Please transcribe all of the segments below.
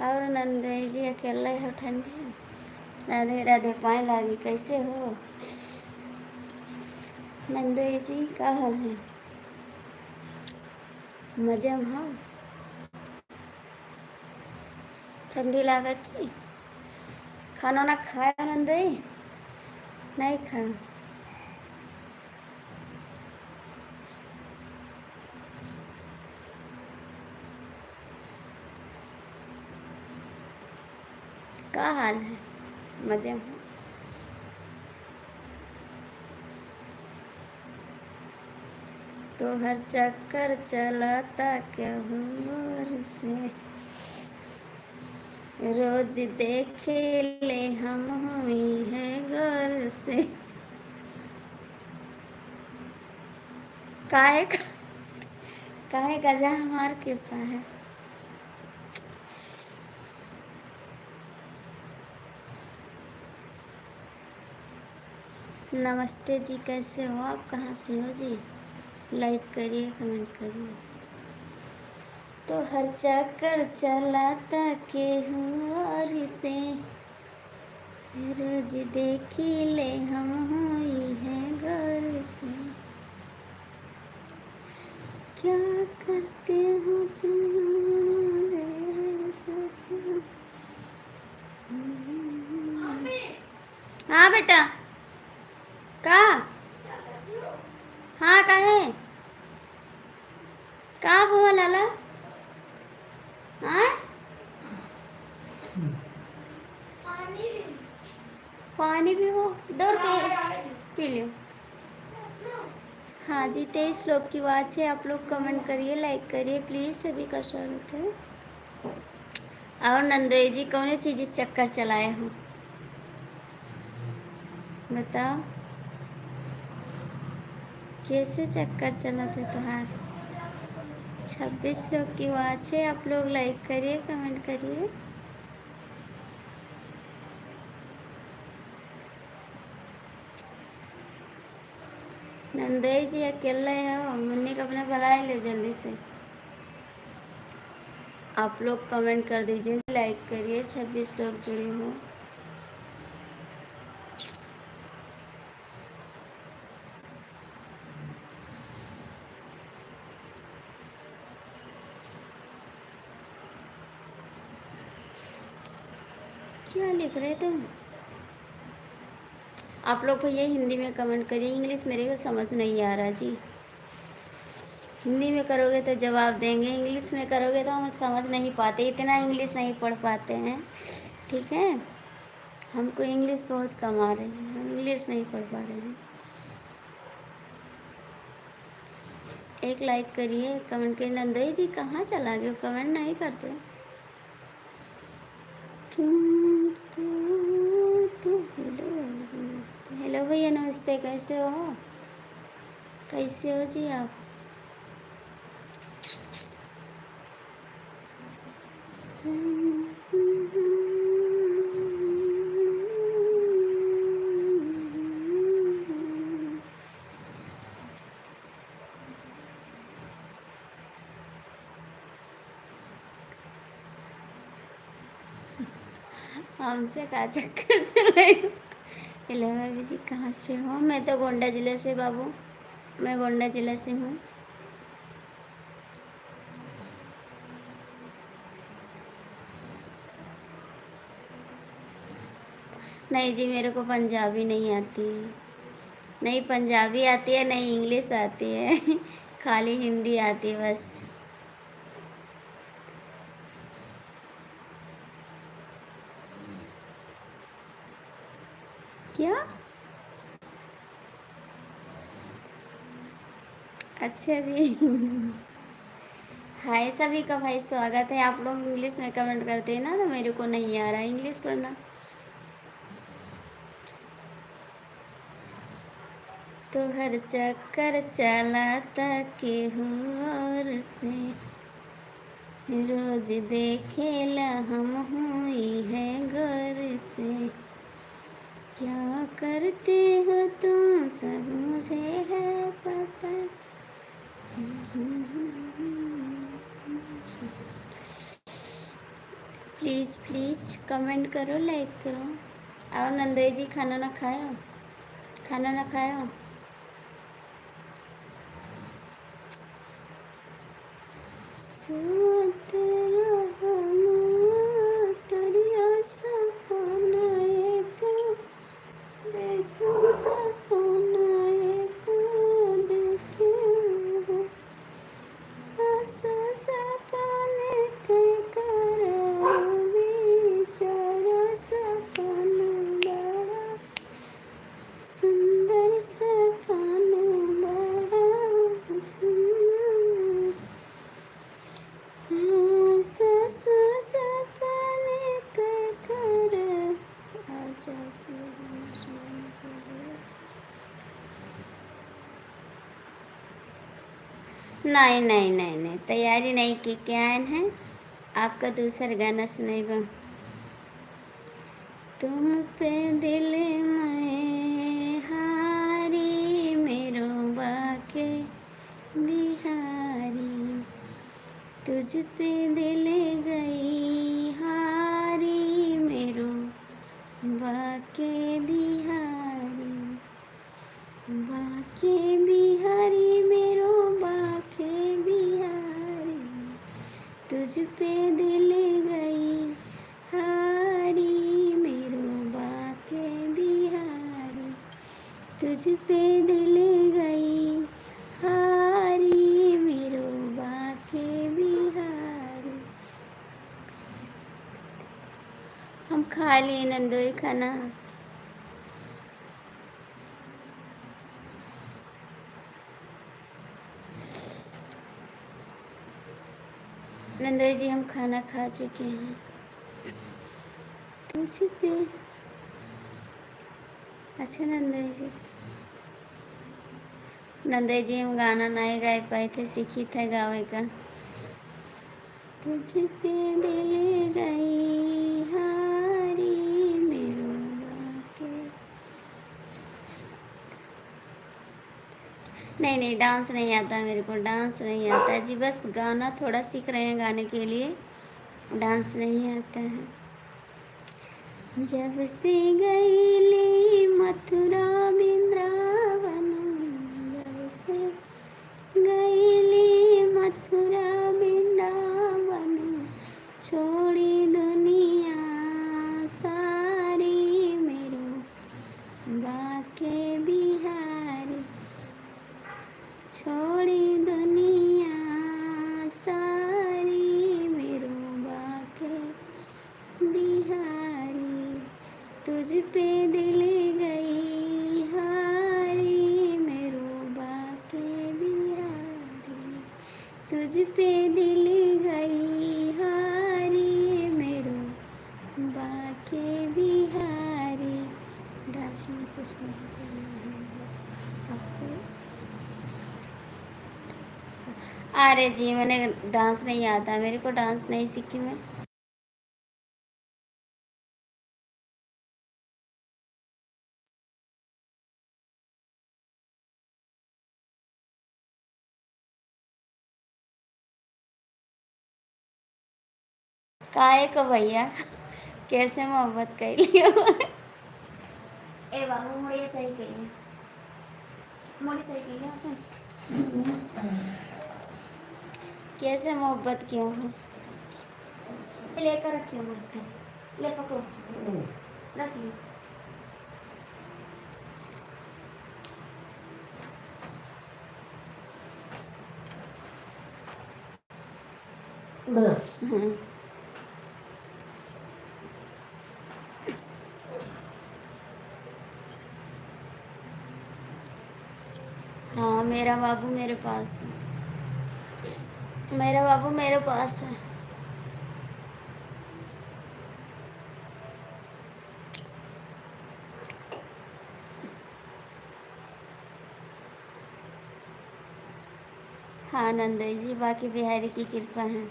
और नंदोई जी अकेले हो ठंडी? राधे राधे पाए लागी, कैसे हो नंदोई जी? का हाल है? मजे में हो? ठंडी लागत थी? खाना ना खाया नंदोई? नहीं खाया? का हाल है? मजे में हो? तो हर चक्कर चलाता क्या हुआ से, रोज देखे ले हम हुई है गौर से। काहे का, काहे का जा हमार कृपा है। नमस्ते जी, कैसे हो आप? कहाँ से हो जी? लाइक करिए, कमेंट करिए। तो हर चक्कर चलाता के और से, रोज देखी ले हम हुई है गौर से। क्या करते हो तुम? हाँ बेटा, का? हाँ का है? का हुआ लाला? हाँ पानी भी हो, दौड़ के पी लो। हाँ जी, 23 लोग की बात है। आप लोग कमेंट करिए, लाइक करिए प्लीज़, सभी का स्वागत है। और नंदोई जी कौन चीज़ चक्कर चलाए हो बताओ? कैसे चक्कर चला थे तुहार? 26 लोग की बात है। आप लोग लाइक करिए, कमेंट करिए। नंदोई जी अकेले हो? मुन्नी को अपने बुलाए लो जल्दी से। आप लोग कमेंट कर दीजिए, लाइक करिए। 26 लोग जुड़े हो। क्या लिख रहे तुम? आप लोग भैया हिंदी में कमेंट करिए, इंग्लिश मेरे को समझ नहीं आ रहा जी। हिंदी में करोगे तो जवाब देंगे, इंग्लिश में करोगे तो हम समझ नहीं पाते, इतना इंग्लिश नहीं पढ़ पाते हैं। ठीक है, हमको इंग्लिश बहुत कम आ रही है, हम इंग्लिश नहीं पढ़ पा रहे हैं। एक लाइक करिए, कमेंट करिए। नंदोई जी कहाँ चला गए? कमेंट नहीं करते। हेलो भैया, नमस्ते। कैसे हो? कैसे हो जी आप? हमसे का चक्कर चले? हेलो भाभी जी, कहाँ से हो? मैं तो गोंडा जिले से बाबू, मैं गोंडा जिले से हूँ। नहीं जी, मेरे को पंजाबी नहीं आती है। नहीं पंजाबी आती है, नहीं इंग्लिश आती है खाली हिंदी आती है बस। क्या? अच्छा जी हाय सभी का भाई, स्वागत है। आप लोग इंग्लिश में कमेंट करते हैं ना, तो मेरे को नहीं आ रहा इंग्लिश पढ़ना। तो हर चक्कर चलाता के और से, रोज देखेला हम हुई है घर से। क्या करते हो तुम सब मुझे है पता। प्लीज़ प्लीज़ कमेंट करो, लाइक करो। और नंदे जी खाना ना खाया, खाना ना खाया। सोत रहो टरिया सपना एक, देखो सपना एक देखो, सस सपने के करो विचारा, सपना बड़ा सुंदर, सपना बड़ा सुंदर, सस सपने के करो आजा नहीं नहीं नहीं नहीं, तैयारी नहीं की क्या है। आपका दूसरा गाना सुनेगा। तुम पे दिल में हारी मेरो बाके बिहारी, तुझ पे दिल गई हारी मेरो बाके बिहारी, बाके बिहारी मेरो बाके बिहारी, तुझ पे दिल गई हारी मेरो बाके बिहारी, तुझ पे दिल गई हारी मेरो बाके बिहारी। हम खा लिए नंदोई खाना। नंदोई जी हम खाना खा चुके हैं। तुझ पे अच्छा नंदोई जी, नंदोई जी हम गाना नहीं गा पाए थे, सीखी था गावे का। तुझ पे दिल गई हारी मेरो बाके। नहीं नहीं, डांस नहीं आता मेरे को, डांस नहीं आता जी, बस गाना थोड़ा सीख रहे हैं गाने के लिए, डांस नहीं आता है। जब से गईली मथुरा वृंदावन, जब से गईली मथुरा वृंदावन, छोड़ी दुनिया सारी मेरो बाके बिहारी, छोड़ी दुनिया सारी मेरो बाके बिहारी, तुझ पे दिल गई हारी मेरो बाके बिहारी, तुझ पे दिल गई हारी मेरो बाके बिहारी। डांस में कुछ नहीं करना है, बस आपको। अरे जी मैंने डांस नहीं आता, मेरे को डांस नहीं सीखी मैं। काहे को भैया, कैसे मोहब्बत कर लियो। ए बाबू मोड़ी सही कहिए, मोड़ी सही कहिए आपने, कैसे मोहब्बत किया हूँ। लेकर रखियो मुझसे, ले पकड़ो, रख लियो। हाँ मेरा बाबू मेरे पास है, मेरा बाबू मेरे पास है। हाँ नंदई जी, बाकी बिहारी की कृपा है,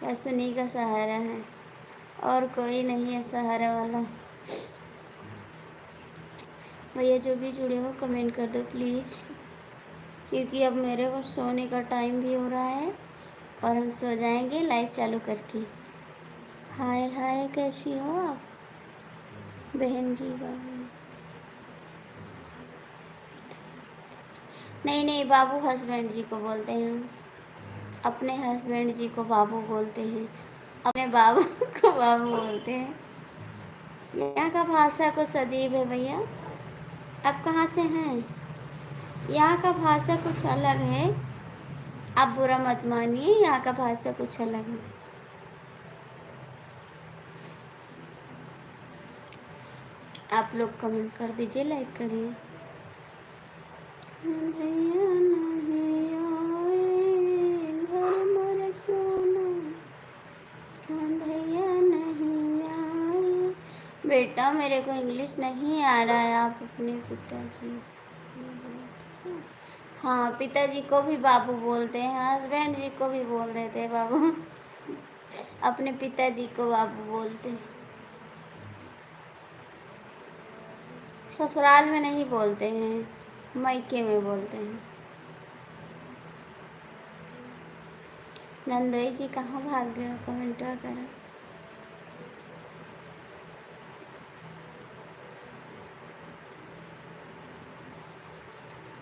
बस उन्हीं का सहारा है, और कोई नहीं है सहारा वाला। भैया जो भी जुड़े हो कमेंट कर दो प्लीज़, क्योंकि अब मेरे को सोने का टाइम भी हो रहा है और हम सो जाएंगे लाइव चालू करके। हाय हाय, कैसी हो आप बहन जी? बाबू नहीं नहीं, बाबू हस्बैंड जी को बोलते हैं हम। अपने हस्बैंड जी को बाबू बोलते हैं, अपने बाबू को बाबू बोलते हैं। यहाँ का भाषा कुछ अजीब है भैया। आप कहाँ से हैं? यहाँ का भाषा कुछ अलग है, आप बुरा मत मानिए, यहाँ का भाषा कुछ अलग है। आप लोग कमेंट कर दीजिए, लाइक करिए। भैया नहीं आए घर मोर सोना, भैया नहीं आए। बेटा मेरे को इंग्लिश नहीं आ रहा है, आप अपने पिताजी, हाँ पिताजी को भी बाबू बोलते हैं, हस्बैंड जी को भी बोल देते हैं बाबू। अपने पिताजी को बाबू बोलते हैं। ससुराल में नहीं बोलते हैं, मायके में बोलते हैं। नंदोई जी कहाँ भाग गए हो? कमेंट करो।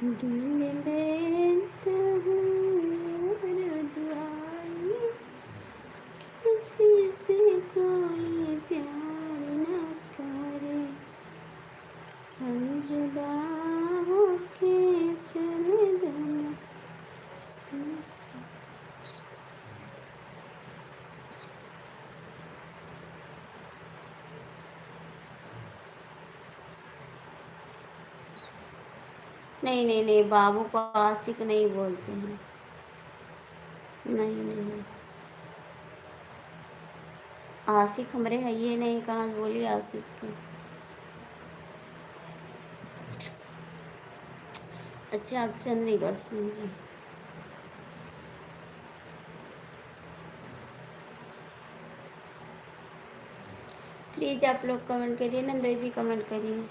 दिल देता हूँ और दुआएं, किसी से कोई प्यार न करे, हम जुदा होके चले दोनों। नहीं नहीं नहीं, बाबू को आशिक नहीं बोलते हैं। नहीं नहीं, आशिक हमारे है ये नहीं, कहाँ बोली आशिक के। अच्छा, आप चंडीगढ़ से हैं जी। प्लीज़ आप लोग कमेंट करिए, नंदोई जी कमेंट करिए।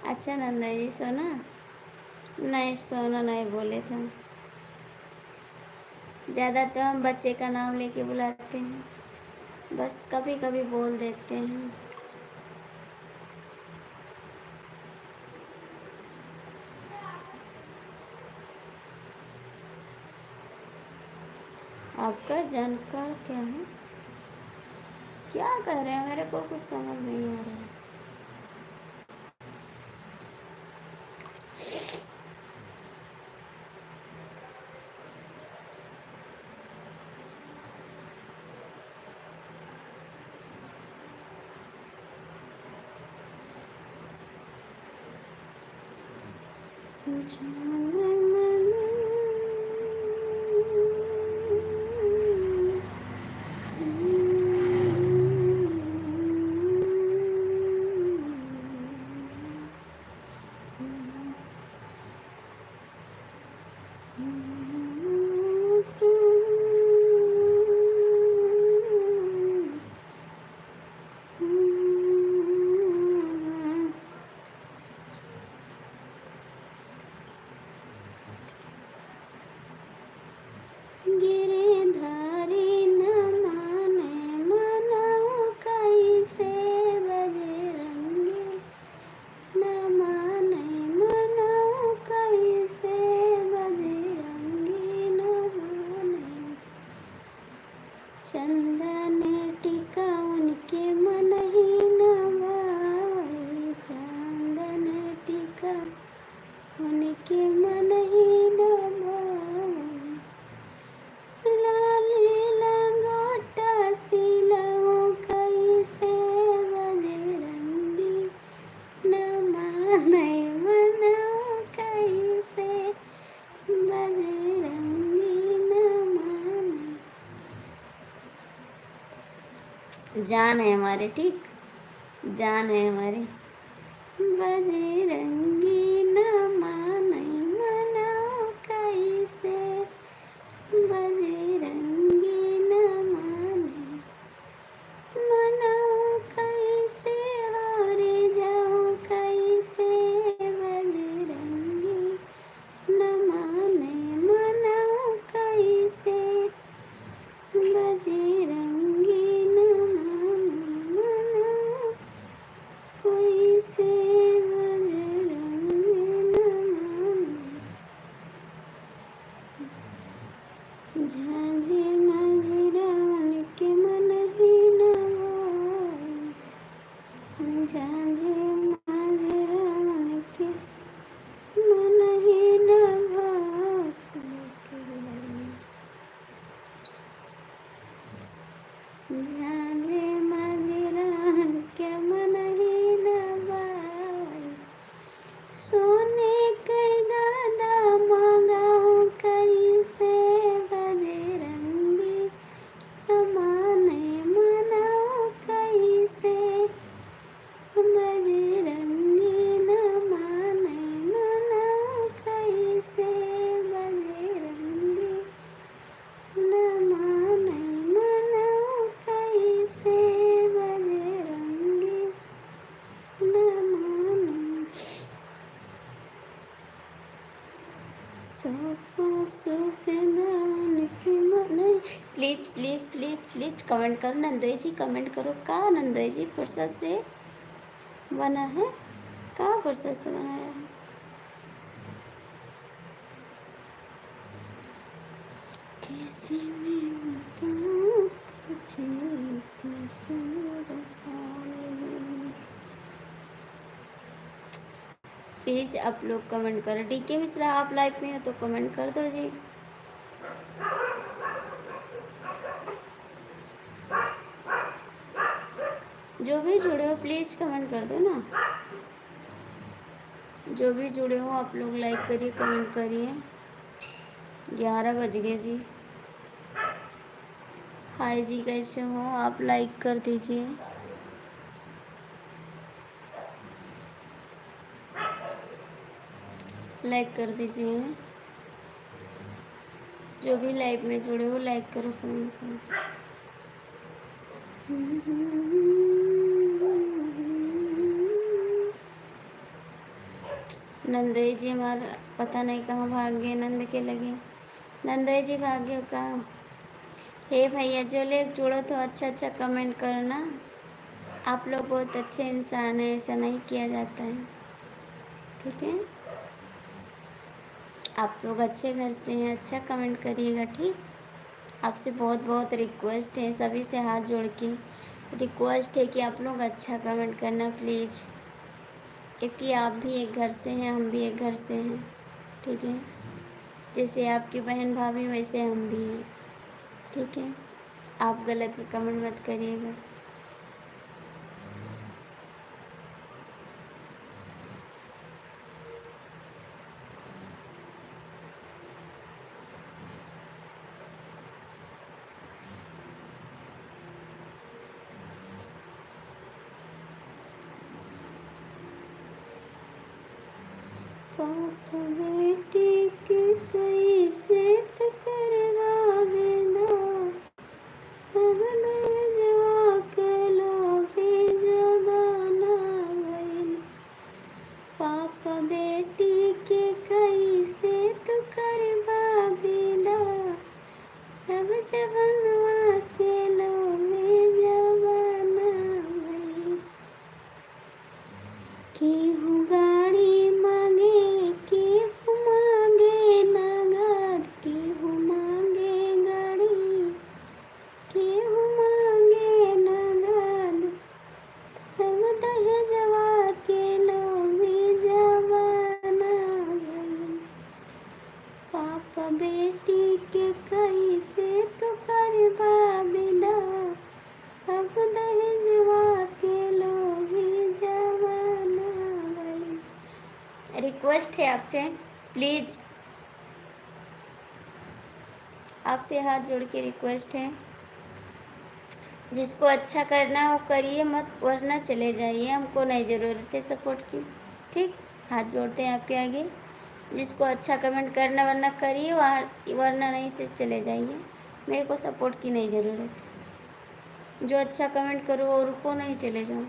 अच्छा नंदा जी, सोना नहीं, सोना नहीं बोले थे। ज़्यादा तो हम बच्चे का नाम लेके बुलाते हैं, बस कभी कभी बोल देते हैं। आपका जानकार क्या है? क्या कह रहे हैं? मेरे को कुछ समझ नहीं आ रहा है। गिरधारी न माने मनऊ कैसे, बजरंगी न माने मनऊ कैसे, बजरंगी न माने। चंदन टिका उनके मन ही न भावे, चंदन टिका उनके मन ही न भावे। लाली लंगोटा सिलऊ कैसे, बजरंगी न माने मनऊ कैसे, बजरंगी न माने। जान है हमारे, ठीक, जान है हमारी। बजरंगी न मानै मनाओ कैसे, बजरंगी न मानै मनाओ कैसे, हार जाओ कैसे, बजरंगी न माने मनाओ कैसे, बजरंगी न माने मनाओ कैसे, बजरंगी न माने झांझे माझी के मन ही न भाए, झांझे माझी के मन ही न भाए, झांझे माझी के मन ही न भाए, सोने के दादा मंगाओ कैसे, बजरंगी न माने मनाओ कैसे, बजरंगी न माने मनाओ कैसे, बजरंगी न माने मनाओ कैसे, बजरंगी न माने सुफेदान के मन। Please please please please comment करो नंदोई जी, कमेंट करो। का नंदोई जी फुर्सत से बना है, का फुर्सत से बनाया है। कैसे मैं बताऊं तुझे तुझसे प्लीज आप लोग कमेंट करो। डीके मिश्रा आप लाइव में हो तो कमेंट कर दो जी। जो भी जुड़े हो प्लीज कमेंट कर दो ना। जो भी जुड़े हो आप लोग लाइक करिए, कमेंट करिए। 11 बज गए जी। हाय जी, कैसे हो आप? लाइक कर दीजिए। लाइक कर दीजिए। जो भी लाइव में जुड़े हो लाइक करो, कमेंट करो। नंदई जी हमारा पता नहीं कहाँ भाग गए, नंद के लगे। नंदई जी भाग्य कहाँ? हे भैया जो लोग जुड़ो तो अच्छा अच्छा कमेंट करो ना। आप लोग बहुत अच्छे इंसान हैं, ऐसा नहीं किया जाता है, ठीक है। आप लोग अच्छे घर से हैं, अच्छा कमेंट करिएगा, ठीक। आपसे बहुत बहुत रिक्वेस्ट है, सभी से हाथ जोड़ के रिक्वेस्ट है कि आप लोग अच्छा कमेंट करना प्लीज़, क्योंकि आप भी एक घर से हैं, हम भी एक घर से हैं, ठीक है। जैसे आपकी बहन भाभी वैसे हम भी हैं, ठीक है। आप गलत कमेंट मत करिएगा। पाप बेटी के कैसे तो करवा देना, अब जवा के लोभी जबाना गई। पाप बेटी के कैसे तो करवा देना, अब जबनवा के लोभी जबाना गई। केहू गाड़ी मांगे, केहू मांगे नगद, केहू मांगे गाड़ी, केहू मांगे नगद, सब दहेजवा के लोभी जबाना गई। पाप बेटी के कैसे तो करवा बिदा, अब दहेजवा के लोभी जबाना गई। रिक्वेस्ट है आपसे, प्लीज आपसे हाथ जोड़ के रिक्वेस्ट है, जिसको अच्छा करना हो करिए, मत वरना चले जाइए, हमको नहीं ज़रूरत है सपोर्ट की। ठीक, हाथ जोड़ते हैं आपके आगे। जिसको अच्छा कमेंट करना वरना करिए, वरना नहीं से चले जाइए। मेरे को सपोर्ट की नहीं ज़रूरत। जो अच्छा कमेंट करो और रुको नहीं, चले जाओ।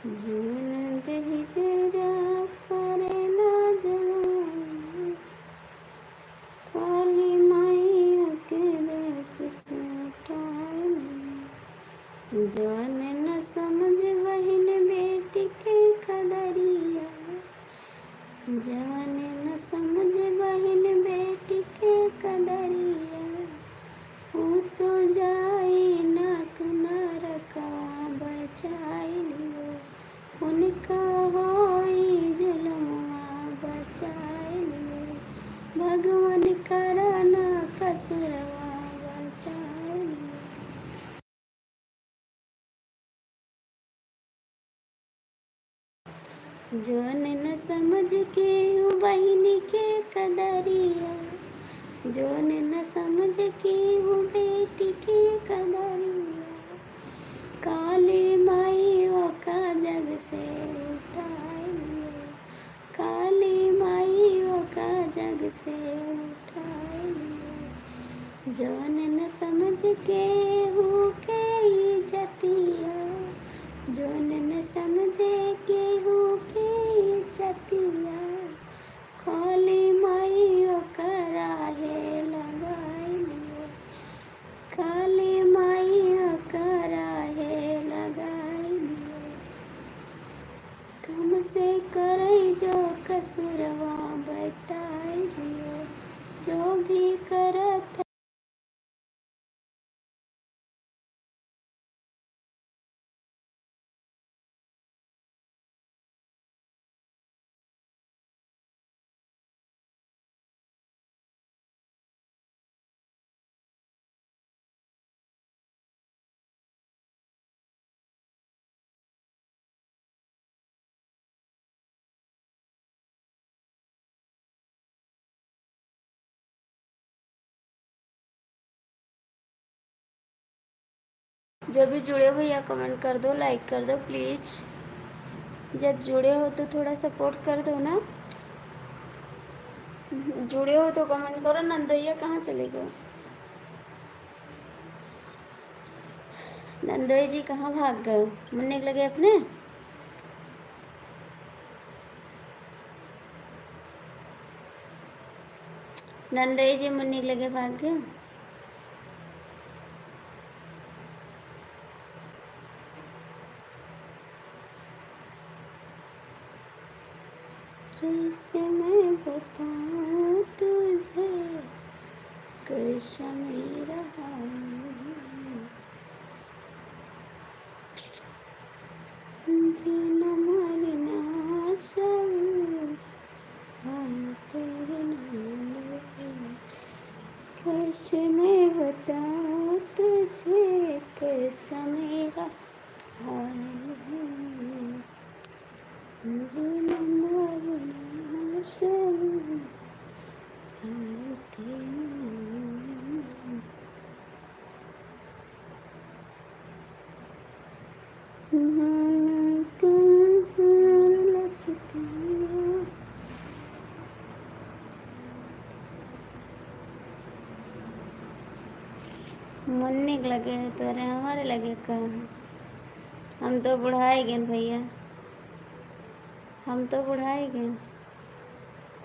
जीवन दही जरा करे ना जवान, काली माई के दर्द से जान न समझ बहन बेटी के कदरिया, जान न समझ बहन बेटी के कदरिया, वो तो जाए ना नरका बचाई लियो, उनका होई जुलमुआ बचाई लियो, भगवान करना कसुरवा बचाई लियो। जोन न समझ के बहिनी के कदरिया, जोन न समझ के बेटी के कदरिया, काली माई का जग से उठाई लियो, काली माई का जग से उठाई लियो, जोन न समझ के इज्जतिया, जोन न समझे केहू के इज्जतिया, काली माई ओकरा है लगाई लियो, काली माई ओकरा है लगाई लियो, कम से करई जो कसुरवा बताई लियो, जो भी करत जो भी जुड़े हो या कमेंट कर दो, लाइक कर दो प्लीज़। जब जुड़े हो तो थोड़ा सपोर्ट कर दो ना। जुड़े हो तो कमेंट करो। नंदोइया कहाँ चले गए? नंदोई जी कहाँ भाग गए? मुन्ने के लगे अपने? नंदोई जी मुन्ने के लगे भाग गए। कैसे मैं बताऊं तुझे कैसा मेरा जीना मरना सब हाँ तेरे नाम। कैसे मैं बताऊं तुझे कैसा मेरा हाल है। जीना मरना सब हाँ तेरे नाम। मुन्ने के लगे है तो अरे हमारे लगे कहाँ? हम तो बुढ़ाए गए भैया, हम तो बुढ़ाए गए।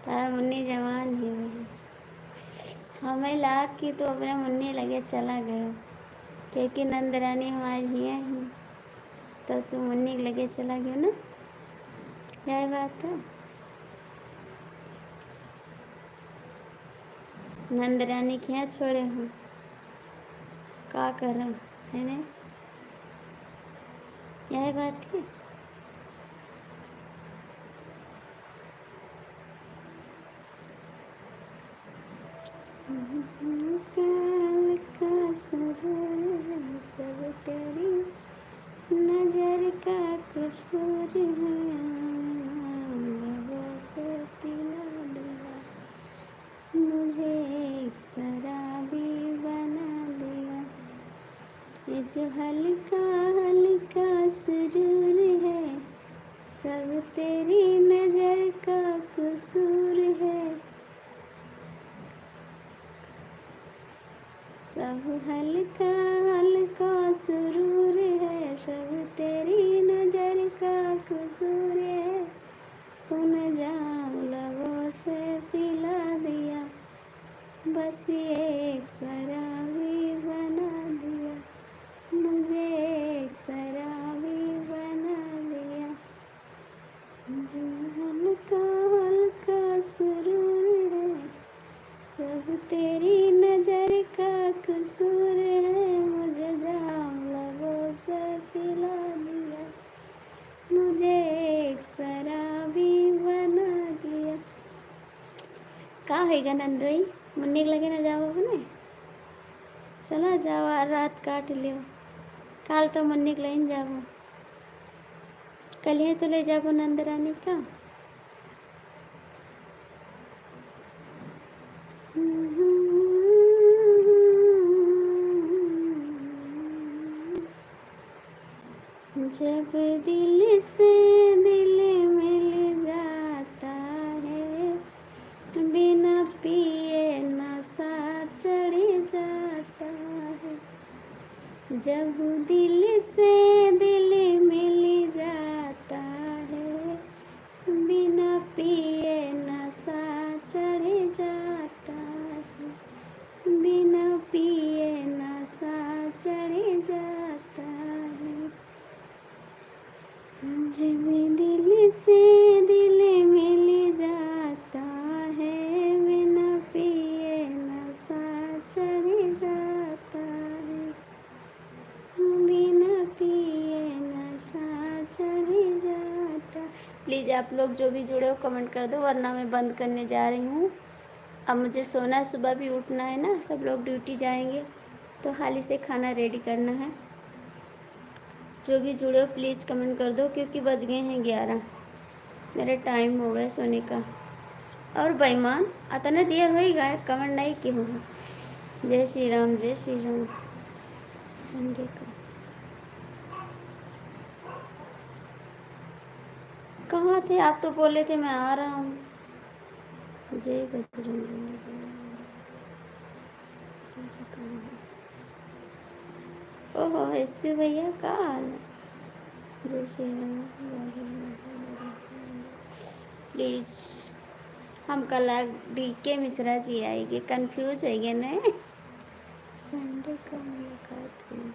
तारा मुन्नी जवान है भैया। हमें लाग की तो अपने मुन्ने लगे चला गया, क्योंकि नंदरानी हमारी है ही, तो तू मुन्नी के लगे चला गया ना। यही बात है। नंदरानी क्या छोड़े हूँ, का कर रहा है ना, यही बात है। काल का सुरूर सब तेरी नजर का कसूर है, लबों से पिला दिया मुझे एक शराबी बना दिया। ये जो हल्का हल्का सुरूर है सब तेरी नजर का कसूर है। सब हल्का हल्का सुरूर है सब तेरी नजर का कसूर है। तून जाम लबों से पिला दिया बस एक शराबी बना दिया मुझे एक शराबी बना दिया। जो हल्का हल्का सुरूर है सब तेरी नजर का कसूर है। मुझे जाम लबों से पिला दिया मुझे एक शराबी बना दिया। का है नंदोई मुन्ने के लगे ना जाओ अपने, चला जाओ और रात काट लियो। काल तो मुन्ने के लगे जाओ, कल है तो ले जाओ नंदरानी का। जब दिल से दिल मिल जाता है बिना पिए नशा चढ़ जाता है। जब दिल से दिल मिल जाता है बिना पिए नशा चढ़ जाता है। बिना पिए नशा चढ़ जाता है। जब दिल से दिल मिल जाता है बिना पिए नशा चढ़ जाता है। बिना पिए नशा चढ़ जाता। प्लीज़ आप लोग जो भी जुड़े हो कमेंट कर दो, वरना मैं बंद करने जा रही हूँ। अब मुझे सोना, सुबह भी उठना है ना, सब लोग ड्यूटी जाएंगे तो हाली से खाना रेडी करना है। जो भी जुड़े हो प्लीज़ कमेंट कर दो, क्योंकि बज गए हैं 11, मेरा टाइम हो गया सोने का। और बेईमान अतने देर हो ही गए, कमेंट नहीं की हूँ। जय श्री राम, जय श्री राम। संडे का कहाँ थे आप? तो बोले थे मैं आ रहा हूँ। जय बजरंग। ओहो एसपी भैया का हाल है? जय श्री राम। प्लीज हम कल डी के मिश्रा जी आएंगे, कंफ्यूज हो गए ना। संडे का मुलाकात हुई।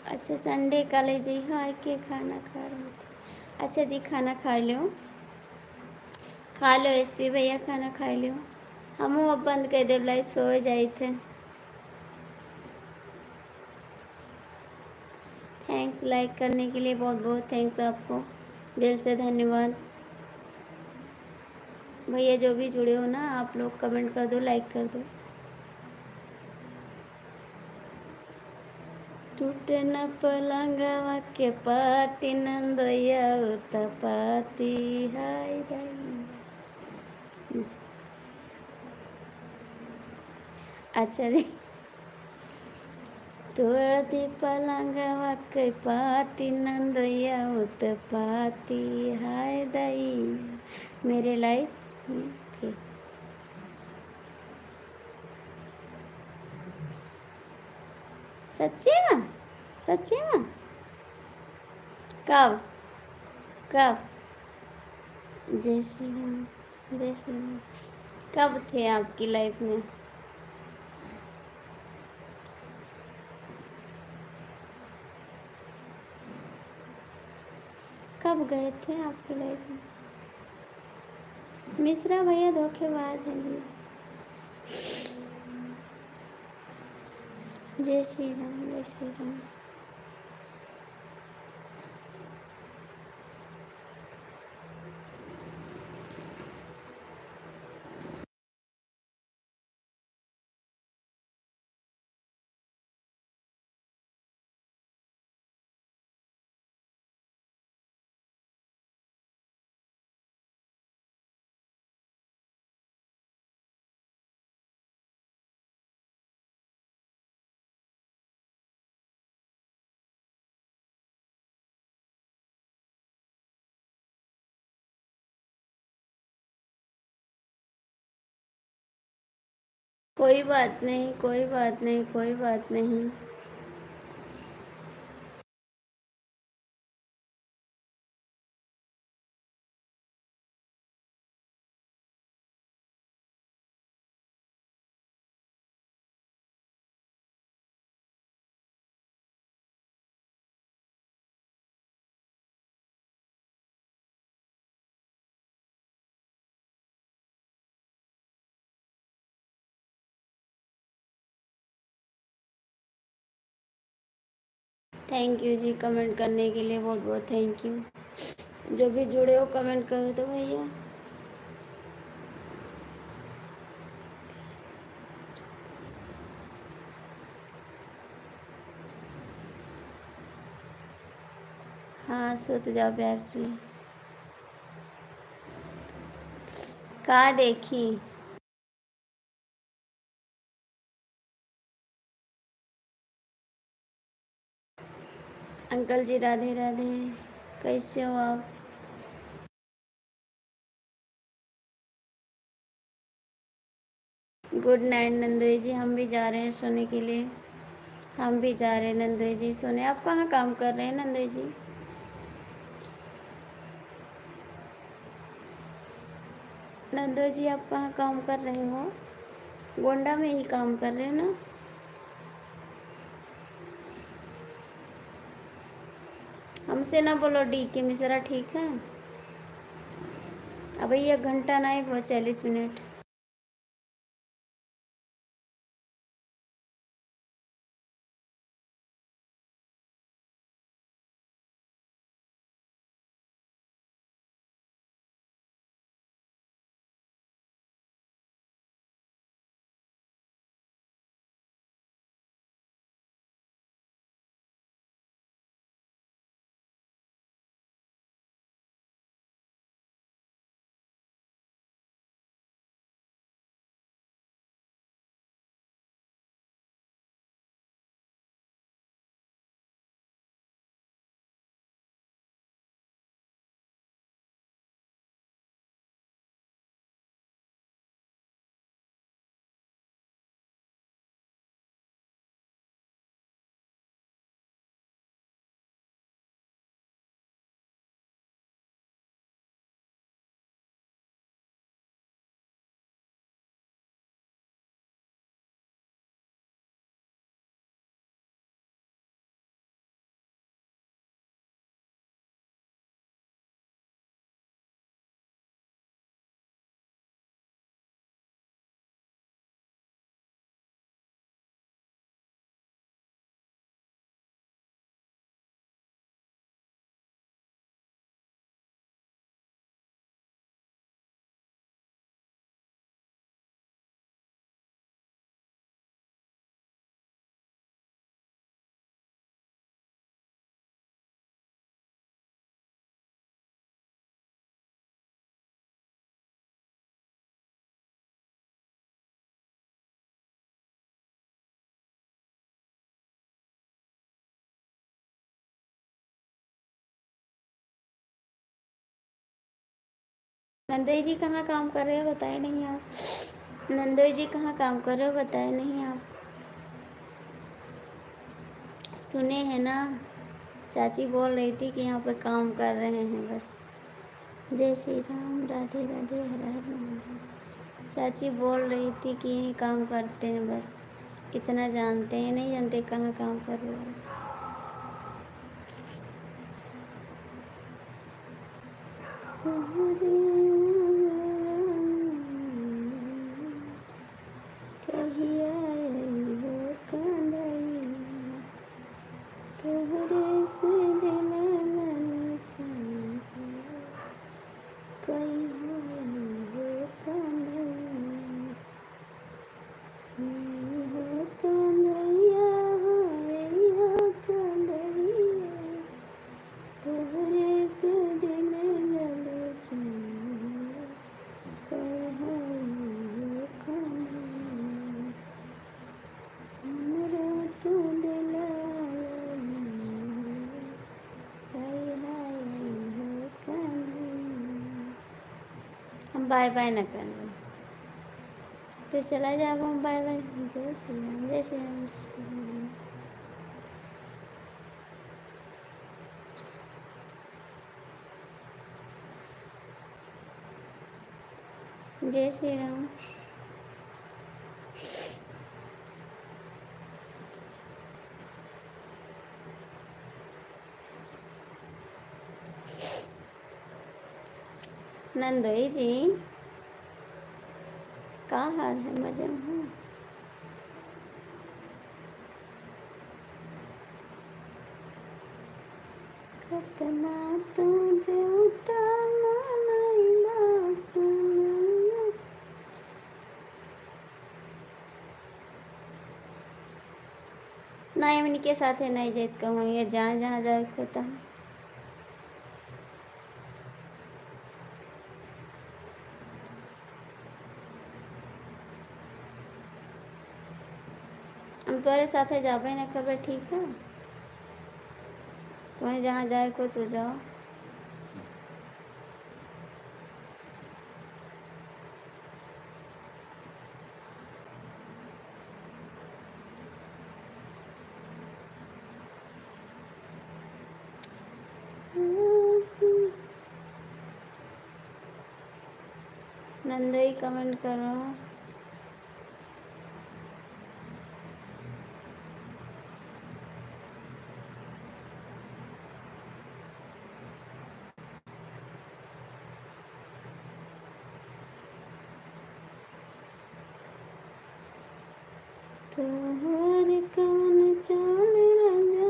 अच्छा संडे का ले जी हाँ के खाना खा रहे थे। अच्छा जी खाना खा लो एसपी भैया खाना खा लो। हम अब बंद कर दे लाइव सो जाए थे। थैंक्स लाइक करने के लिए, बहुत बहुत थैंक्स आपको, दिल से धन्यवाद। भैया जो भी जुड़े हो ना आप लोग कमेंट कर दो, लाइक कर दो। टूटे न पलंगवा के पाटी नंदोया उत्पाती हाय दाई। अच्छा जी तोड़ दी पलंगवा के पाटी नंदोया उत्पाती हाय दाई। मेरे लाइफ में थे। सच्ची में सच्ची में कब कब? जय श्री राम जय श्री राम। कब थे आपकी लाइफ में? कब गए थे आपकी लाइफ में? मिश्रा भैया धोखेबाज हैं जी। जय श्री राम जय श्री राम। कोई बात नहीं कोई बात नहीं कोई बात नहीं। थैंक यू जी कमेंट करने के लिए, बहुत बहुत थैंक यू। जो भी जुड़े हो कमेंट करो तो भैया। हाँ सोते जाओ प्यार से। कहाँ देखी? अंकल जी राधे राधे, कैसे हो आप? गुड नाइट नंदोई जी, हम भी जा रहे हैं सोने के लिए। हम भी जा रहे हैं नंदोई जी सोने। आप कहाँ काम कर रहे हैं नंदोई जी? नंदोई जी आप कहाँ काम कर रहे हो? गोंडा में ही काम कर रहे हो ना? हमसे ना बोलो डी के मिश्रा, ठीक है? अब ये घंटा नहीं वो 40 मिनट। नंदोई जी कहाँ काम कर रहे हो बताए नहीं आप। नंदोई जी कहाँ काम कर रहे हो बताए नहीं आप। सुने हैं ना, चाची बोल रही थी कि यहाँ पे काम कर रहे हैं बस। जय श्री राम, राधे राधे, हर हर महादेव। चाची बोल रही थी कि यहीं काम करते हैं बस, इतना जानते हैं, नहीं जानते कहाँ काम कर रहे हैं। कहिया हो कंदैया, तोहरे से दिल चाहता, कहिया हो कंदैया, हो कंदैया, हो कंदैया, तोहरे पे दिल चाहता, कहिया हो कंदैया, हमरो तू दिलवा हम बाय बाय न कर रहे तो चला जाओ, हम बाय बाय। जय श्री राम, जय श्री राम, श्री राम। जय श्री राम। नंदोई जी का हाल है, मजे में हो। कतना तू देवता मनैला सुनैया। नहीं हमनी के साथे नहीं जात कहूँ, ये जहाँ जहाँ जाए को तहाँ। हम तुम्हारे साथे जाबे न करबे, ठीक है। तुम्हें जहाँ जाए को तो जाओ। नंदोई कमेंट करो। तोहर कौन चाल राजा,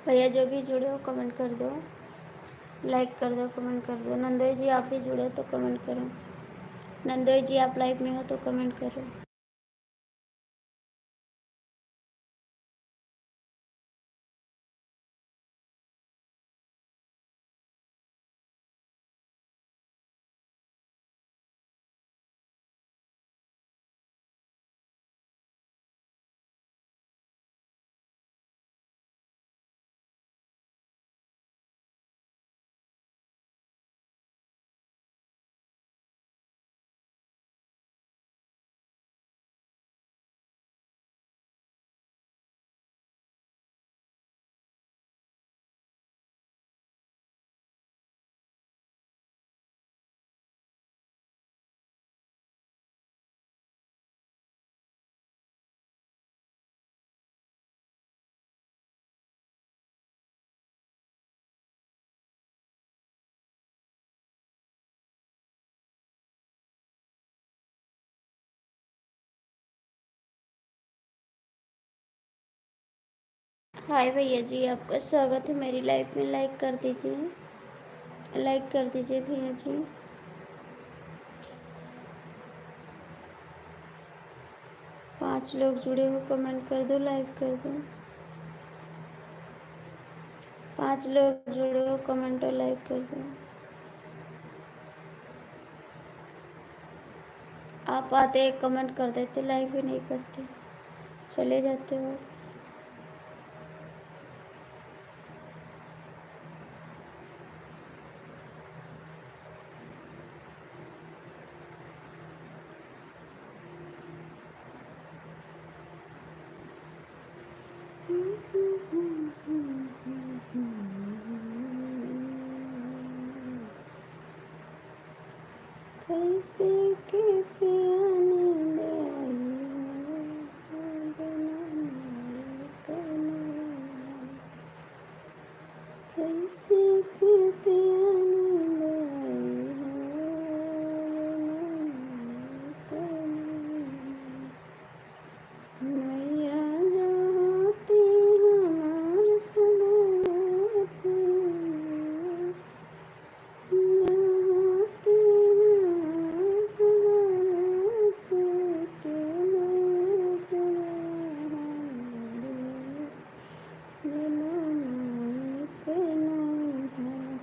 भैया जो भी जुड़े हो कमेंट कर दो, लाइक कर दो, कमेंट कर दो। नंदोई जी आप भी जुड़े हो तो कमेंट करो। नंदोई जी आप लाइव में हो तो कमेंट करो। हाय भैया जी, आपका स्वागत है मेरी लाइफ में। लाइक कर दीजिए, लाइक कर दीजिए भैया जी। 5 लोग जुड़े हो कमेंट कर दो, लाइक कर दो। 5 लोग जुड़े हो कमेंट और लाइक कर दो। आप आते कमेंट कर देते, लाइक भी नहीं करते, चले जाते हो। कैसे के पिया नींद आई, कैसे के पिया नींद आई, मैया जो होती हमार सदाती, जो होती हमार सदाती, मैया सदा बिना माई के नहीं है,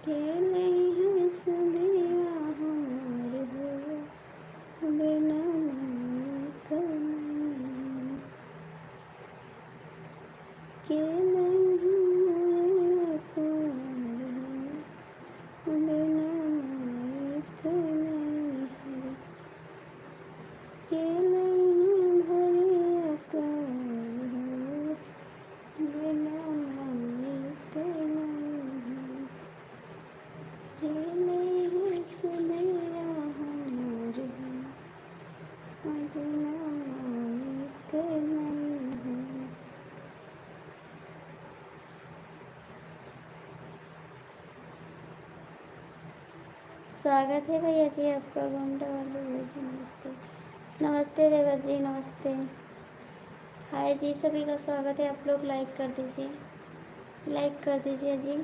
के नहीं है सदिया हमार हो, बिना माई के नहीं, के नहीं है प्यार हो, बिना माई के नहीं है, के नहीं भरिया प्यार हो, बिना माई के नहीं है, के नहीं है सदिया हमार हो, बिना माई के नहीं है। स्वागत है भैया जी आपका। गोंडा वाले भैया जी नमस्ते। नमस्ते देवर जी, नमस्ते। हाय जी, सभी का स्वागत है। आप लोग लाइक कर दीजिए, लाइक कर दीजिए जी।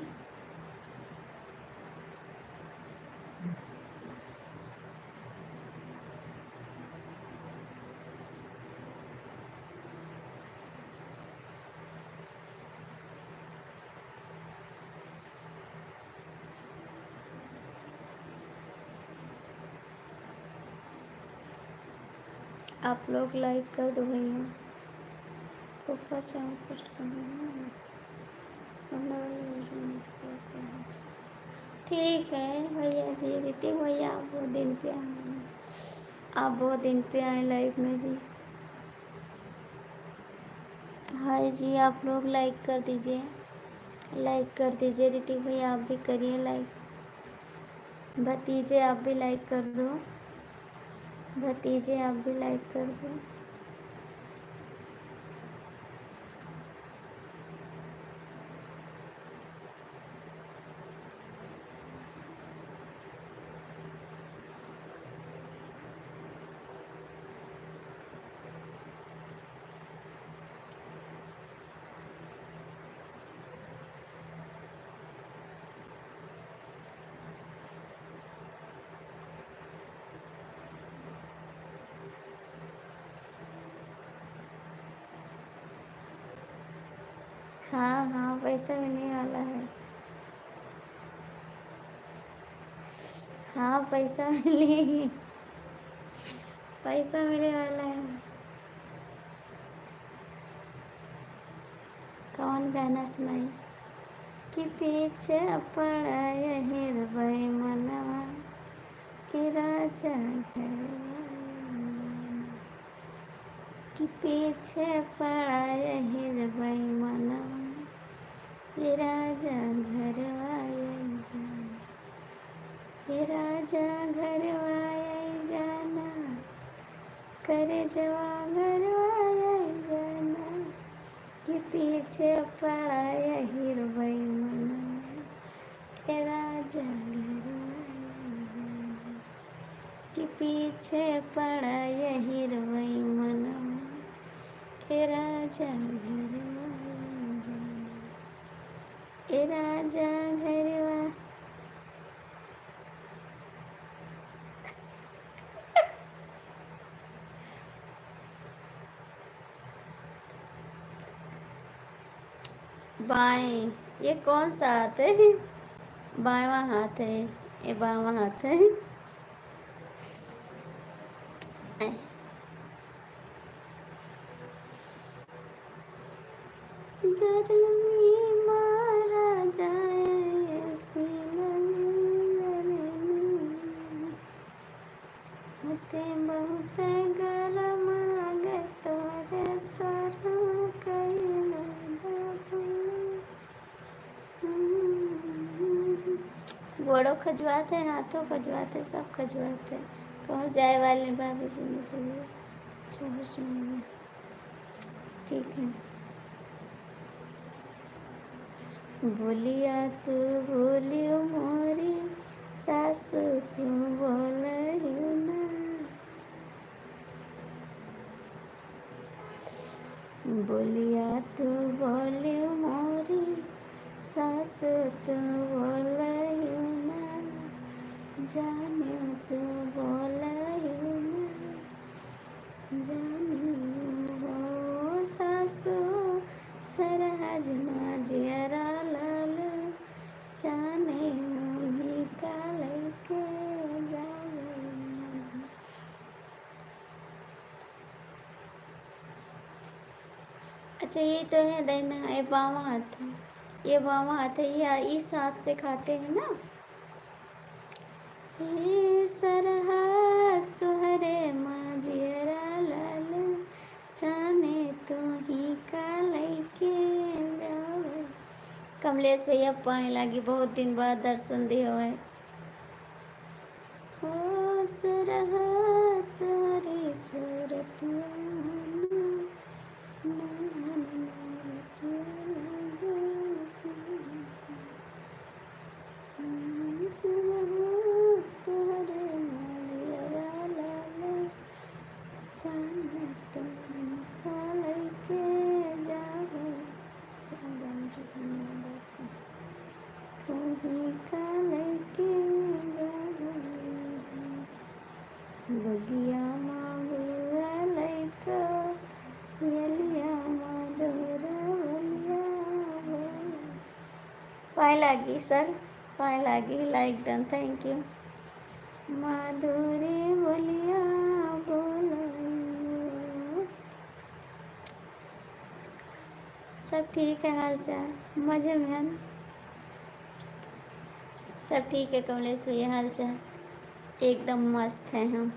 आप लोग लाइक कर दो भैया। ऊपर चाहे पोस्ट कर दो। ठीक है भैया जी। ऋतिक भैया आप बहुत दिन पे आए हैं, आप बहुत दिन पे आए लाइव में जी। हाय जी, आप लोग लाइक कर दीजिए, लाइक कर दीजिए। ऋतिक भैया आप भी करिए लाइक। भतीजे आप भी लाइक कर दो, भतीजे आप भी लाइक कर दो। हाँ हाँ, पैसा मिलने वाला है। हाँ, पैसा मिले, पैसा मिलने वाला है। कौन गाना सुनाई? कि पीछे पड़ा यही रुपए मनवा कि राजा घरवा, कि पीछे पड़ा यही रुपए मनवा ये राजा घरवा, ये राजा घरवा जाना, करे जवा घरवा जाना, कि पीछे पड़ा यही रुपए मनवा ये राजा घरवा, कि पीछे पड़ा यही रुपए मनवा ये राजा घरवा, ये राजा घरवा। बाएं, ये कौन सा हाथ है? बायां हाथ है, ये बायां हाथ है। गर्मी मारा जाए ऐसी लगी गर्मी, होते बहुत गरम लगे तोरे शरम कइले गोड़ों खजुआते, हाथों खजुआते, सब खजुआते। कहो जाए वाले भाभी जी मुझे शोहर सुनिए। ठीक है। बोलिया तू बोलियो मोरी सासू तू बोलहियो ना, बोलिया तू बोलियो मोरी सासू तू बोलहियो ना, जाने तू बोलहियो ना, जाने हो सासू सरहज ना जियरा लाल, जाने मुही काल के जावे। अच्छा, ये तो है देना, ये बावा हाथ है, ये बावा हाथ है, ये इस हाथ से खाते हैं ना। हे सरहद तुहरे माजियरा लाल, जाने तू ही काल के जावे। कमलेश भैया पाए लागी, बहुत दिन बाद दर्शन दिए हुए। ओ सरहद तुहरी सूरतिया बगिया मांगुआ लैका यलिया माधुरवलिया। पाए लागी सर, पाए लागी, लाइक डन, थैंक यू। माधुरी बोलिया बोलो, सब ठीक है, हाल चाल मजे में है ना? सब ठीक है कमलेश भैया, हाल चाल एकदम मस्त है हम।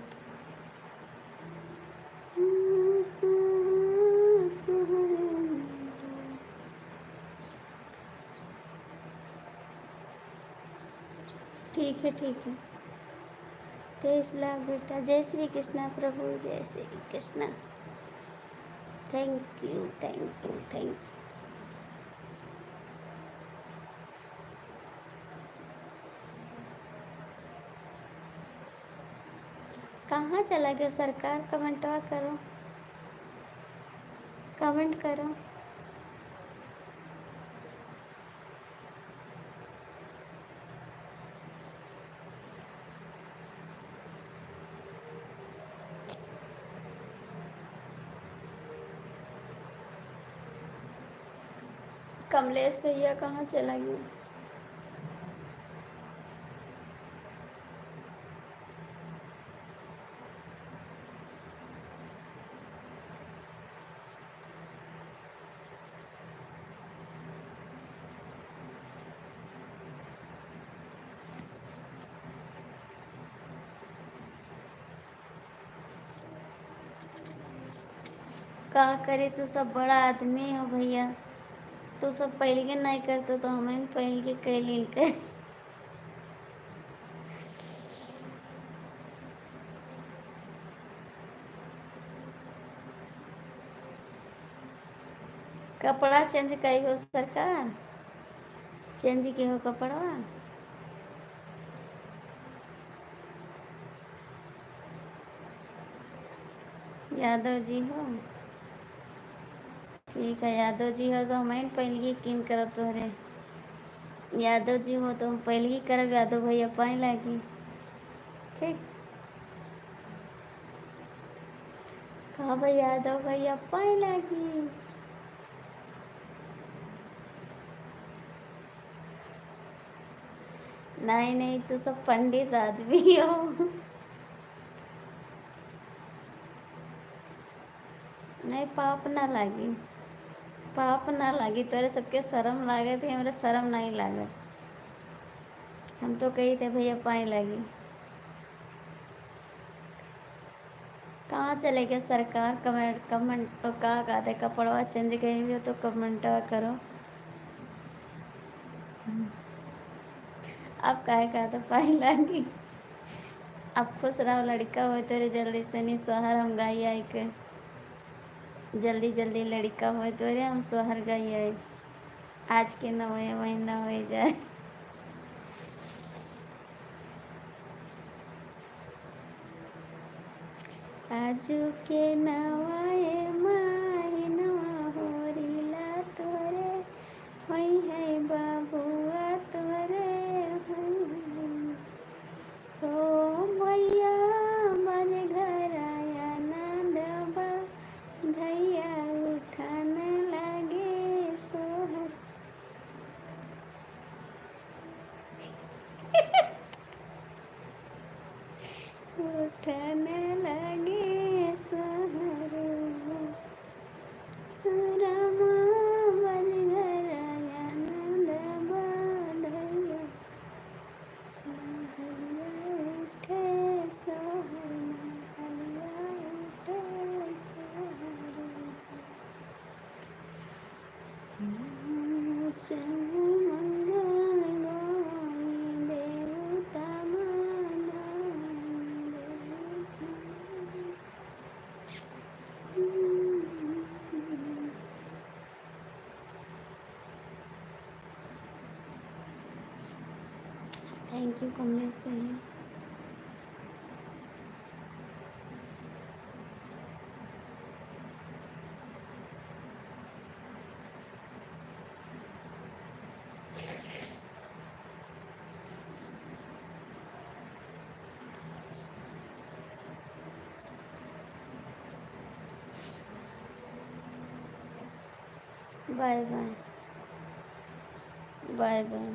ठीक है ठीक है। 23 लाख बेटा। जय श्री कृष्णा प्रभु, जय Shri Krishna. Thank you thank you thank you. कहाँ चला गया सरकार? कमेंटवा करो, कमेंट करो। कमलेश भैया कहाँ चला गया? का करे, तू सब बड़ा आदमी हो भैया, तू सब पहले के नहीं करते तो हमें पहले के कैली कर। कपड़ा चेंज कई हो सरकार, चेंज के हो कपड़ा। यादव जी हो, ठीक है यादव जी हो तो हमें पहले ही किन करब तोहरे। यादव जी हो तो हम पहले ही करब, यादव भैया पाए लागी। ठीक, कहा भाई यादव भैया पाए लागी। नहीं नहीं, तू सब पंडित आदमी हो। नहीं पाप ना लागी, पाप ना लागी, तोरे सबके शर्म लागे थे, हमारे शर्म नहीं लागे। हम तो कही थे भैया पाए लगी। कहाँ चले गए सरकार? कमेंट कमेंट तो कहा कहते कपड़वा चेंज कहीं भी हो तो कमेंट करो। अब काहे कहते पाए लगी। अब खुश रहो लड़का हो तेरे जल्दी से नहीं सोहर हम गाई आई के, जल्दी जल्दी लड़का हो तोरे हम सोहर गाई आई, आज के 9वें महीना हो जाए। आजू के नवाए महीनवा होरीला तोरे होई है बाबुआ तोरे हो भैया बजे घर आया नंदबा धैया उठान लगे सोहर। उठान लगे सोहर रामा बजे घर आया नंदबा धैया उठे सोहर हलिया उठे सोहर मंगल गोई देवता थैंक यू कमलेश भैया। Bye bye, bye bye.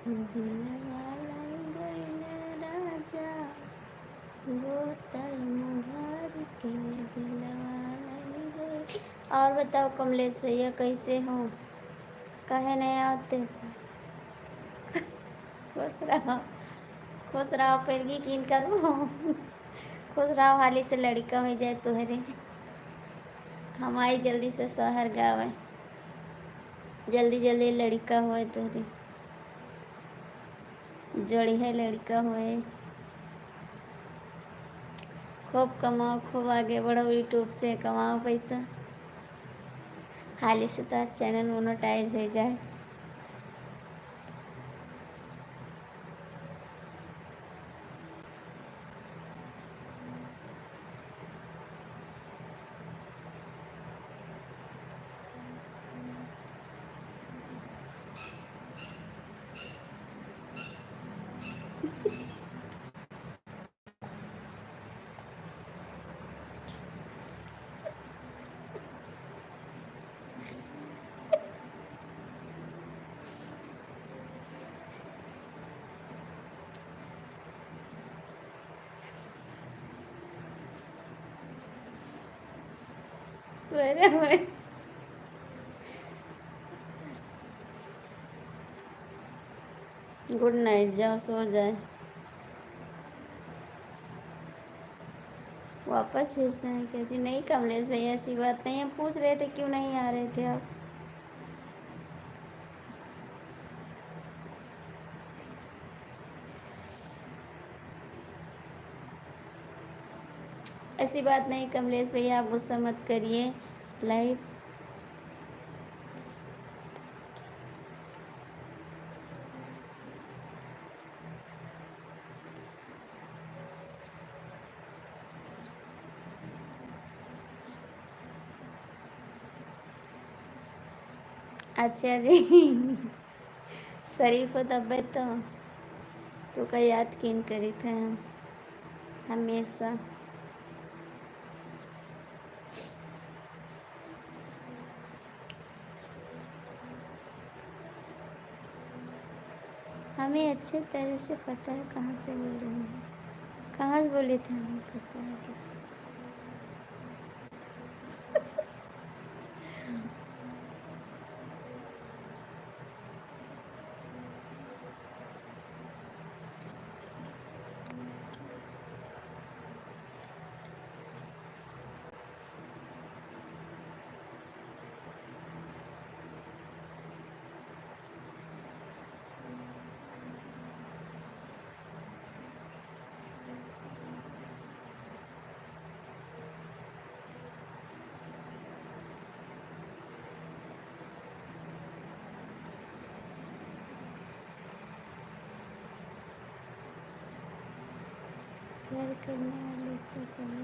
दिलवाला गइल राजा बोतल में भर के दिलवाला गइल। और बताओ कमलेश भैया कैसे हो, कहे नहीं आते? खुश रहो, खुश रहो, पहले किन करो। खुश रहो, हाली से लड़का हो जाए तुहरे, हमारी जल्दी से शहर गावे, जल्दी जल्दी लड़का होए तुहरे, जोड़ी है लड़का होए, खूब कमाओ, खूब आगे बढ़ो, यूट्यूब से कमाओ पैसा, हाली से तार चैनल मोनेटाइज हो जाए। बराबर। गुड नाइट, जाओ सो जाए। वापस भेजना है कैसी? नहीं कमलेश भैया, ऐसी बात नहीं। हम पूछ रहे थे क्यों नहीं आ रहे थे आप। ऐसी बात नहीं कमलेश भैया, आप गुस्सा मत करिए। लाइव अच्छा जी। शरीफ हो तबियत तो का याद किन करी थे हम हमेशा। हमें अच्छे तरह से पता है कहाँ से बोल रहे हैं, कहाँ से बोले थे, हमें पता है। प्यार करने वाले को कभी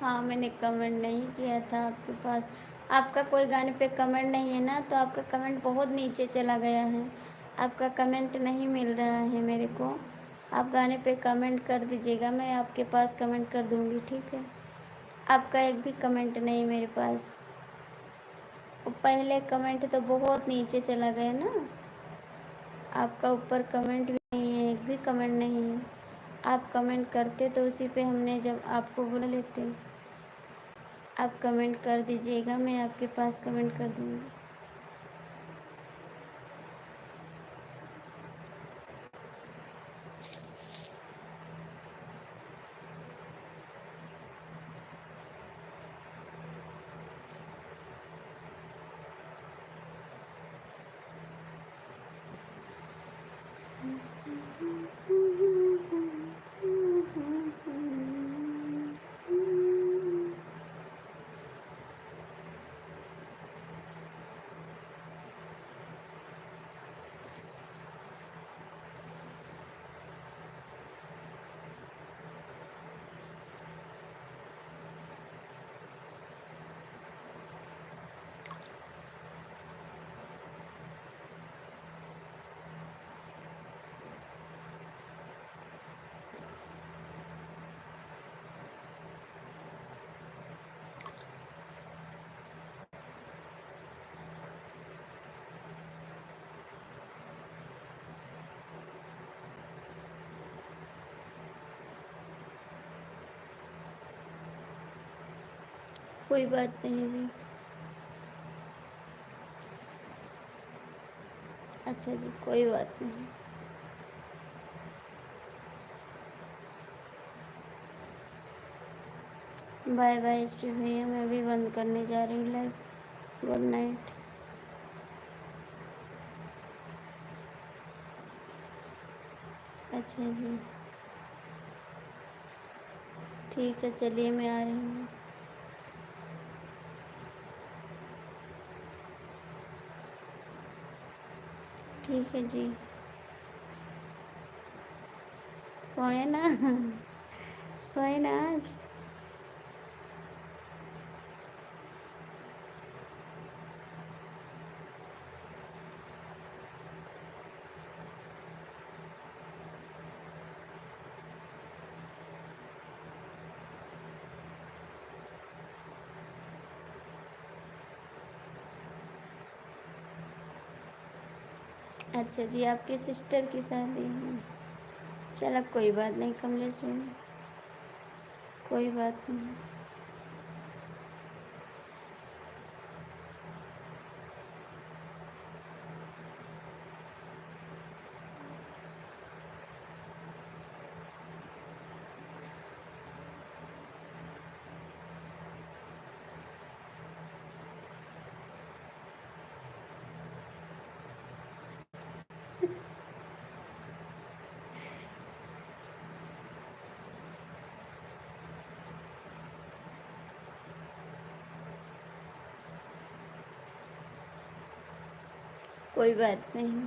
हाँ, मैंने कमेंट नहीं किया था आपके पास। आपका कोई गाने पे कमेंट नहीं है ना, तो आपका कमेंट बहुत नीचे चला गया है। आपका कमेंट नहीं मिल रहा है मेरे को। आप गाने पे कमेंट कर दीजिएगा, मैं आपके पास कमेंट कर दूँगी, ठीक है। आपका एक भी कमेंट नहीं मेरे पास। पहले कमेंट तो बहुत नीचे चला गया ना। आपका ऊपर कमेंट भी नहीं है, एक भी कमेंट नहीं है। आप कमेंट करते तो उसी पे हमने जब आपको बुला लेते। आप कमेंट कर दीजिएगा, मैं आपके पास कमेंट कर दूँगी। कोई बात नहीं जी। अच्छा जी, कोई बात नहीं। बाय बाय एसपी भैया, मैं भी बंद करने जा रही हूँ लाइव। Good night. अच्छा जी, ठीक है, चलिए मैं आ रही हूँ। ठीक है जी, सोए ना। सोए ना आज। अच्छा जी, आपकी सिस्टर की शादी है। चलो कोई बात नहीं कमलेश भाई, कोई बात नहीं। कोई बात नहीं,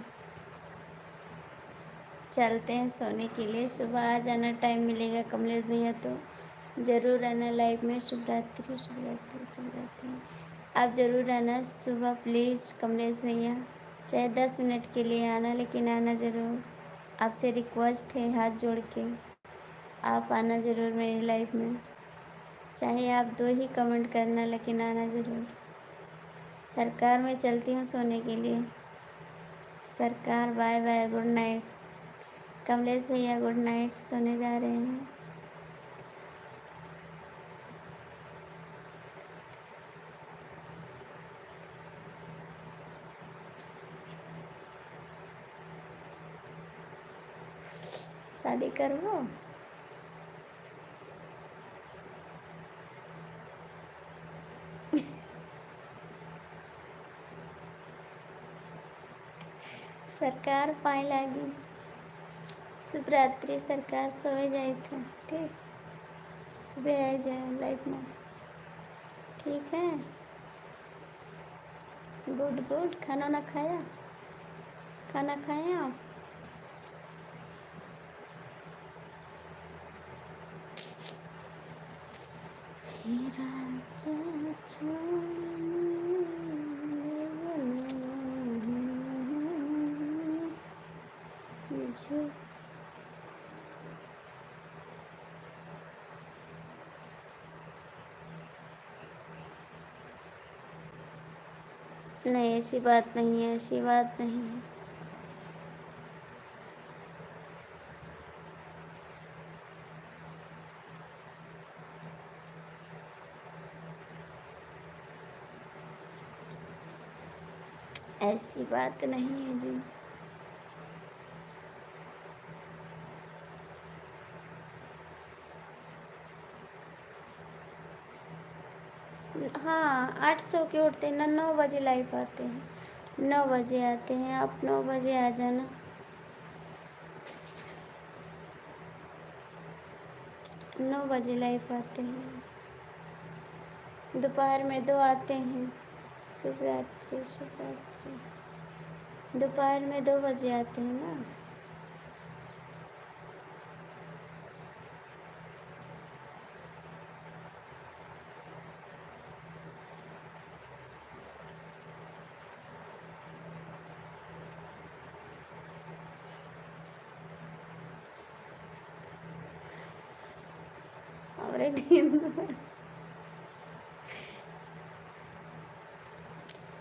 चलते हैं सोने के लिए। सुबह आ जाना, टाइम मिलेगा कमलेश भैया तो ज़रूर आना लाइव में। शुभ रात्रि, शुभ रात्रि, शुभ रात्रि। आप ज़रूर आना सुबह प्लीज़ कमलेश भैया, चाहे 10 मिनट के लिए आना, लेकिन आना ज़रूर। आपसे रिक्वेस्ट है हाथ जोड़ के, आप आना ज़रूर मेरी लाइफ में। चाहे आप 2 ही कमेंट करना, लेकिन आना ज़रूर। सरकार मैं चलती हूँ सोने के लिए। सरकार bye bye, good night. Kamlesh भैया गुड नाइट, सोने जा रहे हैं। शादी करो। सरकार पाए लागी। शुभ रात्रि सरकार, सोए जाए थे। ठीक, सुबह आ जाए लाइफ में। ठीक है, गुड गुड। खाना ना खाया? खाना खाए आप? हे राजा मुझे नहीं, ऐसी बात नहीं है, ऐसी बात नहीं है। ऐसी बात नहीं है जी। हाँ, 8 सौ के उठते हैं ना, 9 बजे लाइव आते हैं। 9 बजे आते हैं, आप 9 बजे आ जाना। 9 बजे लाइव आते हैं। दोपहर में 2 आते हैं। शुभ रात्रि, शुभ रात्रि। दोपहर में 2 बजे आते हैं ना। और एक नींद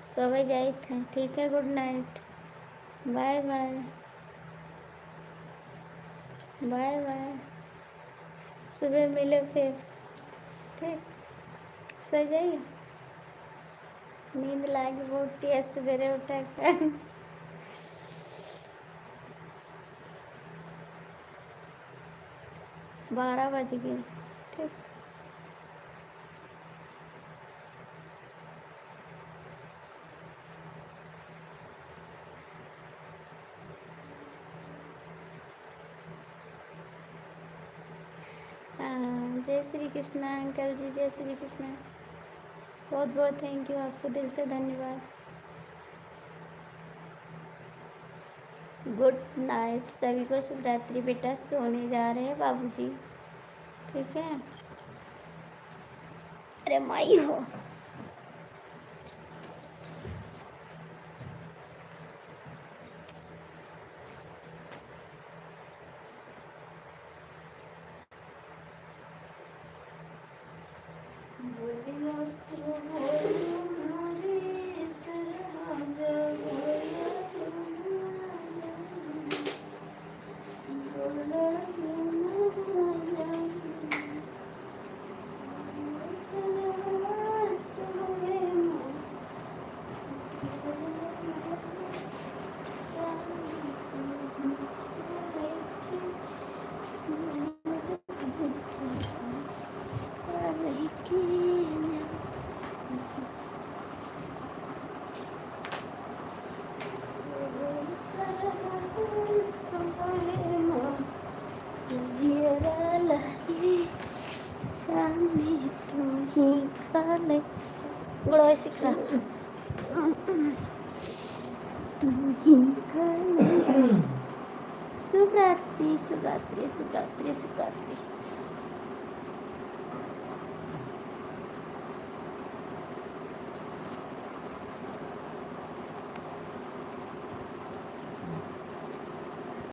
सोवे जाए थे। ठीक है, good night, bye bye, bye bye. सुबह मिलो फिर। ठीक, सो जाइए। नींद लागी बहुत तेज, सवेरे उठा कर 12 बज गए। ठीक, हाँ, जय श्री कृष्णा अंकल जी, जय श्री कृष्णा। बहुत बहुत थैंक यू, आपको दिल से धन्यवाद। गुड नाइट सभी को, शुभ रात्रि। बेटा सोने जा रहे हैं बाबूजी। ठीक है, अरे माई हो। गुड़ो सिखा तू ही काले शुभ रात्रि शुभ रात्रि शुभ रात्रि शुभ रात्रि।